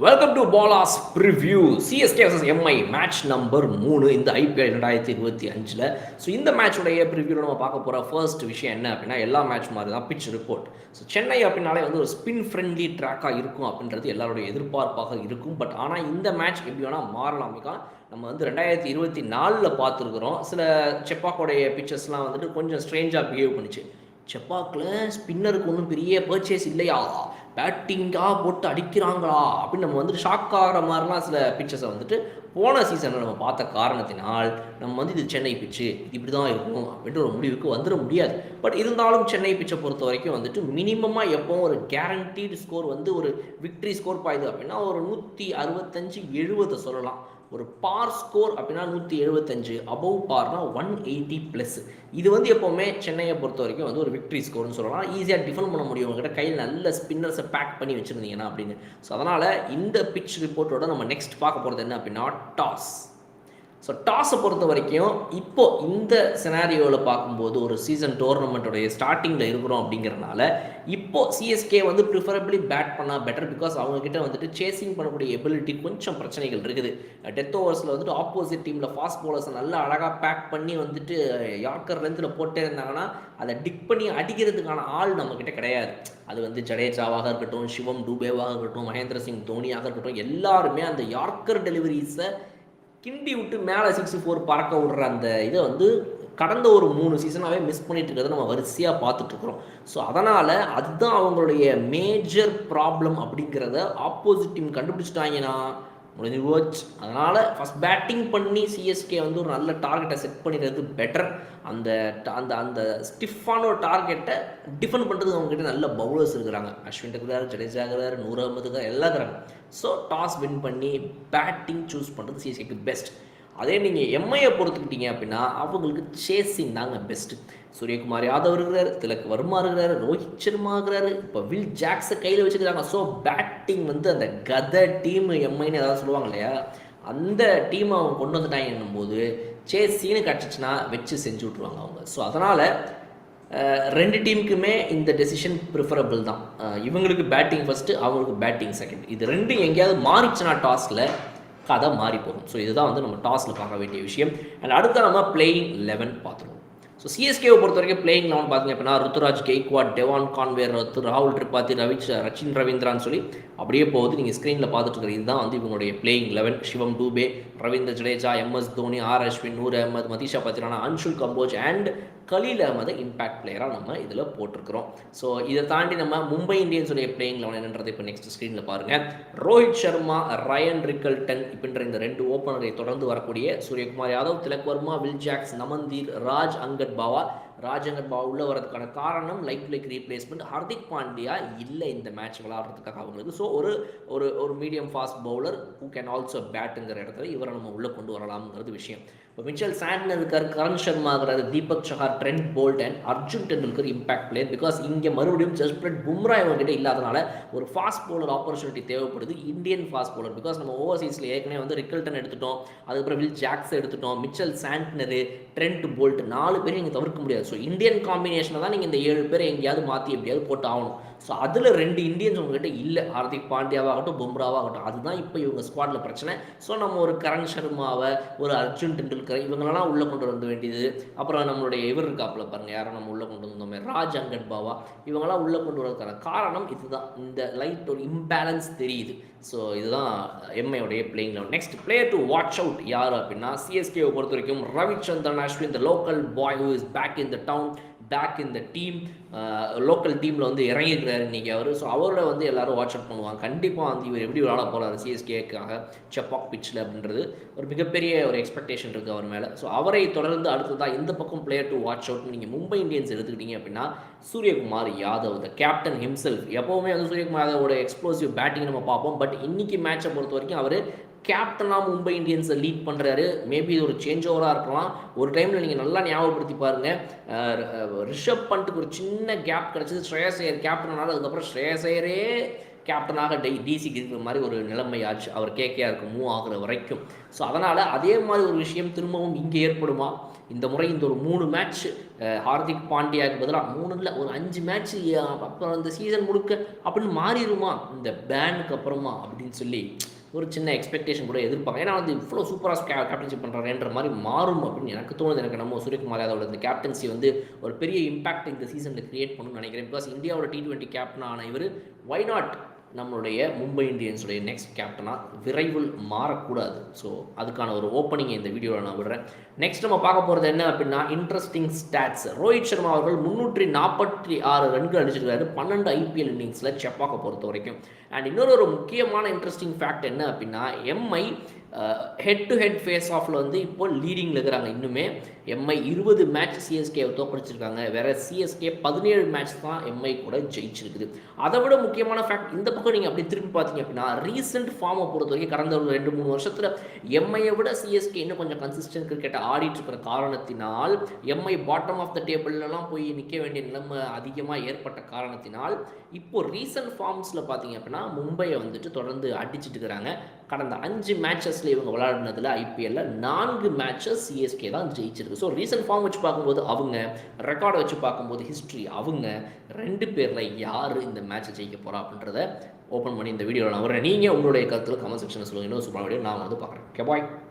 Welcome to Bala's preview. CSK vs Mi match number 3 இந்த IPL 2025. So இந்த மேட்சுடைய ப்ரிவ்யூவில் நம்ம பார்க்க போகிற ஃபர்ஸ்ட் விஷயம் என்ன அப்படின்னா, எல்லா மேட்ச் மாதிரி தான் பிச் ரிப்போர்ட். ஸோ சென்னை அப்படின்னாலே வந்து ஒரு ஸ்பின் ஃப்ரெண்ட்லி ட்ராக்காக இருக்கும் அப்படின்றது எல்லாருடைய எதிர்பார்ப்பாக இருக்கும். பட் ஆனால் இந்த மேட்ச் எப்படி வேணால் மாறலாமிக்கா. நம்ம வந்து 2024 பார்த்துருக்குறோம். சில செப்பாக்கோடைய பிச்சர்ஸ்லாம் வந்துட்டு கொஞ்சம் ஸ்ட்ரேஞ்சாக பிஹேவ் பண்ணிச்சு. செப்பாக்கில் ஸ்பின்னருக்கு ஒன்றும் பெரிய பர்ச்சேஸ் இல்லையா, பேட்டிங்காக போட்டு அடிக்கிறாங்களா அப்படின்னு நம்ம வந்துட்டு ஷாக் ஆகிற மாதிரிலாம் சில பிச்சர்ஸை வந்துட்டு போன சீசனில் நம்ம பார்த்த காரணத்தினால் நம்ம வந்து இது சென்னை பிச்சு இப்படி தான் இருக்கும் அப்படின்ட்டு ஒரு முடிவுக்கு வந்துட முடியாது. பட் இருந்தாலும் சென்னை பிச்சை பொறுத்த வரைக்கும் வந்துட்டு மினிமமாக எப்போவும் ஒரு கேரண்டீடு ஸ்கோர் வந்து ஒரு விக்ட்ரி ஸ்கோர் பாயுது அப்படின்னா ஒரு 165-70 சொல்லலாம். ஒரு பார் ஸ்கோர் அப்படின்னா 175, அபவ் பார்னா 180+. இது வந்து எப்போவுமே சென்னையை பொறுத்த வரைக்கும் வந்து ஒரு விக்ட்ரி ஸ்கோர்னு சொல்லலாம். ஈஸியாக டிஃபெண்ட் பண்ண முடியும் உங்கள்கிட்ட கையில் நல்ல ஸ்பின்னர்ஸை பேக் பண்ணி வச்சுருந்தீங்கன்னா அப்படின்னு. ஸோ அதனால் இந்த பிச் ரிப்போர்ட்டோட நம்ம நெக்ஸ்ட் பார்க்க போகிறது என்ன அப்படின்னா டாஸ். ஸோ டாஸை பொறுத்த வரைக்கும் இப்போது இந்த சினாரியோவில் பார்க்கும்போது ஒரு சீசன் டோர்னமெண்ட்டோடைய ஸ்டார்டிங்கில் இருக்கிறோம் அப்படிங்கிறனால இப்போது சிஎஸ்கே வந்து ப்ரிஃபரபிளி பேட் பண்ணால் பெட்டர். பிகாஸ் அவங்கக்கிட்ட வந்துட்டு சேசிங் பண்ணக்கூடிய எபிலிட்டி கொஞ்சம் பிரச்சனைகள் இருக்குது. டெத் ஓவர்ஸில் வந்துட்டு ஆப்போசிட் டீமில் ஃபாஸ்ட் பவுலர்ஸை நல்லா அழகாக பேக் பண்ணி வந்துட்டு யார்க்கர் லென்த்தில் போட்டே இருந்தாங்கன்னா அதை டிக் பண்ணி அடிக்கிறதுக்கான ஆள் நம்மக்கிட்ட கிடையாது. அது வந்து ஜடேஜாவாக இருக்கட்டும், சிவம் டூபேவாக இருக்கட்டும், மகேந்திர சிங் தோனியாக இருக்கட்டும், எல்லாருமே அந்த யார்க்கர் டெலிவரிஸை கிண்டி விட்டு மேலே 6-4 பறக்க விடுற அந்த இதை வந்து கடந்த ஒரு 3 சீசனாகவே மிஸ் பண்ணிட்டு இருக்கிறத நம்ம வரிசையாக பார்த்துட்ருக்குறோம். ஸோ அதனால் அதுதான் அவங்களுடைய மேஜர் ப்ராப்ளம் அப்படிங்கிறத ஆப்போசிட் டீம் கண்டுபிடிச்சிட்டாங்கன்னா முடிஞ்சு போச்சு. அதனால் ஃபஸ்ட் பேட்டிங் பண்ணி சிஎஸ்கே வந்து ஒரு நல்ல டார்கெட்டை செட் பண்ணிடுறது பெட்டர். அந்த அந்த அந்த ஸ்டிஃபான ஒரு டார்கெட்டை டிஃபெண்ட் பண்ணுறது அவங்ககிட்ட நல்ல பவுலர்ஸ் இருக்கிறாங்க. அஸ்வின் இருக்கிறாரு, ஜடேஜா இருக்கிறாரு, நூர் அகமது எல்லாம் இருக்கிறாங்க. ஸோ டாஸ் வின் பண்ணி பேட்டிங் சூஸ் பண்ணுறது சிஎஸ்கேக்கு பெஸ்ட். அதே நீங்கள் எம்ஐயை பொறுத்துக்கிட்டீங்க அப்படின்னா அவங்களுக்கு சேசிங் தாங்க பெஸ்ட்டு. சூரியகுமார் யாதவ் இருக்கிறார், திலக் வர்மா இருக்கிறாரு, ரோஹித் சர்மா இருக்கிறாரு, இப்போ வில் ஜாக்ஸை கையில் வச்சுக்கிறாங்க. ஸோ பேட்டிங் வந்து அந்த கதை டீம் எம்ஐன்னு ஏதாவது சொல்லுவாங்க இல்லையா, அந்த டீமை அவங்க கொண்டு வந்துட்டாங்கன்னும் போது சேசின்னு கிடச்சிச்சின்னா வச்சு செஞ்சு விட்ருவாங்க அவங்க. ஸோ அதனால் ரெண்டு டீமுக்குமே இந்த டெசிஷன் ப்ரிஃபரபிள் தான். இவங்களுக்கு பேட்டிங் ஃபஸ்ட்டு, அவங்களுக்கு பேட்டிங் செகண்ட். இது ரெண்டும் எங்கேயாவது மாறிச்சுன்னா டாஸில் கதை மாறி போகும். ஸோ இதுதான் வந்து நம்ம டாஸில் பார்க்க வேண்டிய விஷயம். அண்ட் அடுத்த நம்ம பிளேயிங் 11 பார்த்துருவோம். ஸோ சிஎஸ்கேவை பொறுத்த வரைக்கும் பிளேயிங் 11 பார்த்தீங்க அப்படின்னா ருத்துராஜ் கெய்க்வாட், டெவான் கான்வேர், ராகுல் திரிபாதி, ரச்சின் ரவீந்திரான்னு சொல்லி அப்படியே போகுது. நீங்கள் ஸ்க்ரீனில் பார்த்துட்டு இருக்கிற இதுதான் வந்து இவங்களுடைய playing 11. Shivam Dube, Ravindra Jadeja, MS Dhoni, R Ashwin, Noor Ahmad, Matheesha Pathirana, Anshul Kamboj and Khaleel Ahmed impact பிளேயராக நம்ம இதில் போட்டிருக்கிறோம். ஸோ இதை தாண்டி நம்ம மும்பை இந்தியன்ஸுடைய பிளேயிங் 11 என்னன்றதை இப்போ நெக்ஸ்ட் ஸ்க்ரீனில் பாருங்கள். ரோஹித் சர்மா, ரயன் ரிக்கல்டன் இப்படின்ற இந்த 2 ஓப்பனரை தொடர்ந்து வரக்கூடிய சூரியகுமார் யாதவ், திலக் வர்மா, வில் ஜாக்ஸ், நமந்தீர், ராஜ் அங்கட் பாவா உள்ள வரதுக்கான காரணம் லைக் ரீப்ளேஸ்மெண்ட் ஹார்திக் பாண்டியா இல்லை இந்த மேட்ச் விளையாடுறதுக்காக அவங்களுக்கு. ஸோ ஒரு medium fast bowler who can also பேட்டுங்கிற இடத்துல இவரை நம்ம உள்ளே கொண்டு வரலாம்ங்கிறது விஷயம். இப்போ மிச்சல் சாண்ட்னர் இருக்கார், கரண் சர்மா இருக்கிறாரு, Deepak Chahar, Trent Boult and Arjun Tendulkar impact player. Because இங்கே மறுபடியும் ஜஸ்பிரட் பும்ரா இவங்ககிட்ட இல்லாதனால ஒரு ஃபாஸ்ட் பவுலர் ஆப்பர்ச்சுனிட்டி தேவைப்படுது, இந்தியன் ஃபாஸ்ட் பவுலர். பிகாஸ் நம்ம ஓவர்சீஸில் ஏற்கனவே வந்து ரிக்கல்டன் எடுத்துட்டோம், அதுக்கப்புறம் வில் ஜாக்ஸ் எடுத்துட்டோம், மிச்சல் சாண்ட்னரு, ட்ரெண்ட் போல்ட் 4 பேரும் இங்கே தவிர்க்க முடியாது. ஸோ இந்தியன் காம்பினேஷனை தான் நீங்கள் இந்த 7 பேரை எங்கேயாவது மாற்றி எப்படியாவது போட்டு ஆகணும். ஸோ அதில் 2 இந்தியன்ஸ் உங்ககிட்ட இல்லை, ஹார்திக் பாண்டியாவாகட்டும், பும்ராவாகட்டும். அதுதான் இப்போ இவங்க ஸ்குவாடில் பிரச்சனை. ஸோ நம்ம ஒரு கரண் சர்மாவை, ஒரு அர்ஜுன் டெண்டுல்கர் இவங்களெல்லாம் உள்ளே கொண்டு வர வேண்டியது. அப்புறம் நம்மளுடைய இவர் இருக்காப்பில் பாருங்கள், யாரும் நம்ம உள்ளே கொண்டு வந்தோமே, ராஜ் அங்கட் பாவா இவங்களாம் உள்ளே கொண்டு வரதுக்கான காரணம் இதுதான். இந்த லைட் ஒரு இம்பேலன்ஸ் தெரியுது. ஸோ இதுதான் எம்ஐயோடைய playing 11. Next player to watch out யார் அப்படின்னா சிஎஸ்கேவை பொறுத்த வரைக்கும் Ravichandran Ashwin, the local boy who is back in the town, back in the team. Local டீமில் வந்து இறங்கியிருக்கிறாரு இன்றைக்கி அவர். ஸோ அவரோட வந்து எல்லோரும் வாட்ச் அவுட் பண்ணுவாங்க. கண்டிப்பாக வந்து இவர் எப்படி விளையாட போகிறார் சிஎஸ்கேக்காக செப்பாக் பிச்சில் அப்படின்றது ஒரு மிகப்பெரிய ஒரு எக்ஸ்பெக்டேஷன் இருக்குது அவர் மேலே. ஸோ அவரை தொடர்ந்து அடுத்ததாக இந்த பக்கம் பிளேயர் டு வாட்ச் அவுட் நீங்கள் மும்பை இந்தியன்ஸ் எடுத்துக்கிட்டீங்க அப்படின்னா Suryakumar Yadav, the captain himself. எப்போவுமே வந்து சூரியகுமார் யாதவோட எக்ஸ்ப்ளோசிவ் பேட்டிங் நம்ம பார்ப்போம். பட் இன்றைக்கி மேட்சை பொறுத்த வரைக்கும் அவர் கேப்டனாக மும்பை இந்தியன்ஸை லீட் பண்ணுறாரு. மேபி இது ஒரு சேஞ்ச் ஓவராக இருக்கலாம். ஒரு டைமில் நீங்கள் நல்லா ஞாபகப்படுத்தி பாருங்கள், ரிஷப் பண்ட்டுக்கு ஒரு சின்ன கேப் கிடச்சிது, ஸ்ரேயஸ் ஐயர் கேப்டன் ஆனாலும் அதுக்கப்புறம் ஸ்ரேயஸ் ஐயரே கேப்டனாக டிசிக்கு இருக்கிற மாதிரி ஒரு நிலைமை ஆச்சு அவர் கேகேஆருக்கு மூவ் ஆகுற வரைக்கும். ஸோ அதனால் அதே மாதிரி ஒரு விஷயம் திரும்பவும் இங்கே ஏற்படுமா? இந்த முறை இந்த ஒரு 3 மேட்ச் ஹார்திக் பாண்டியாவுக்கு பதிலாக 3 இல்லை ஒரு 5 மேட்ச் அப்புறம் இந்த சீசன் முழுக்க அப்படின்னு மாறிடுமா இந்த பேனுக்கு அப்புறமா அப்படின்னு சொல்லி ஒரு சின்ன எக்ஸ்பெக்டேஷன் கூட எதிர்ப்பாங்க. ஏன்னா வந்து இவ்வளோ சூப்பராக கேப்டன்ஷிப் பண்ணுறாங்கன்ற மாதிரி மாறும் அப்படின்னு எனக்கு தோணுது. எனக்கு நம்ம சூரியகுமார் யாதவோட இந்த கேப்டன்சி வந்து ஒரு பெரிய இம்பாக்ட் இந்த சீசனில் கிரியேட் பண்ணணும்னு நினைக்கிறேன். பிகாஸ் இந்தியாவோட T20 கேப்டனான இவர் வை நாட் நம்மளுடைய மும்பை இந்தியன்ஸுடைய நெக்ஸ்ட் கேப்டனாக விரைவில் மாறக்கூடாது. ஸோ அதுக்கான ஒரு ஓப்பனிங்கை இந்த வீடியோவில் நான் விடுறேன். நெக்ஸ்ட் நம்ம பார்க்க போகிறது என்ன அப்படின்னா இன்ட்ரெஸ்டிங் ஸ்டாட்ஸ். ரோஹித் சர்மா அவர்கள் 346 ரன்கள் அடிச்சிருக்காரு 12 IPL இன்னிங்ஸில் செப்பாக்க பொறுத்த வரைக்கும். அண்ட் இன்னொரு முக்கியமான இன்ட்ரெஸ்டிங் ஃபேக்ட் என்ன அப்படின்னா MI head to head face ஆஃபில் வந்து இப்போ லீடிங்கில் இருக்கிறாங்க. இன்னுமே எம்ஐ 20 மேட்ச் சிஎஸ்கேவை தோற்கடிச்சிருக்காங்க. வேற சிஎஸ்கே 17 மேட்ச் தான் எம்ஐ கூட ஜெயிச்சிருக்குது. அதை விட முக்கியமான ஃபேக்ட் இந்த பக்கம் நீங்கள் அப்படி திருப்பி பார்த்தீங்க அப்படின்னா ரீசெண்ட் ஃபார்மை பொறுத்த வரைக்கும் கடந்த ஒரு 2-3 வருஷத்தில் எம்ஐயை விட சிஎஸ்கே இன்னும் கொஞ்சம் கன்சிஸ்டன்ட் கிரிக்கெட்டை ஆடிட்டு இருக்கிற காரணத்தினால் எம்ஐ பாட்டம் ஆஃப் த டேபிள்லாம் போய் நிற்க வேண்டிய நிலைமை அதிகமாக ஏற்பட்ட காரணத்தினால் இப்போ ரீசெண்ட் ஃபார்ம்ஸில் பார்த்தீங்க அப்படின்னா மும்பையை வந்துட்டு தொடர்ந்து அடிச்சுட்டு இருக்கிறாங்க. கடந்த 5 மேட்சஸில் இவங்க விளையாடினதில் ஐபிஎல்ல 4 மேட்சஸ் சிஎஸ்கே தான் ஜெயிச்சிருக்கு. ஸோ ரீசெண்ட் ஃபார்ம் வச்சு பார்க்கும்போது அவங்க, ரெக்கார்டை வச்சு பார்க்கும்போது ஹிஸ்ட்ரி அவங்க, 2 பேரில் யார் இந்த மேட்சை ஜெயிக்க போகிறா அப்படின்றத ஓப்பன் பண்ணி இந்த வீடியோவில் நான் வரேன். நீங்கள் உங்களுடைய கருத்தில் கமெண்ட் செக்ஷனில் சொல்லுங்கள். இன்னும் சூப்பரான வீடியோ நான் வந்து பார்க்குறேன். Okay bye.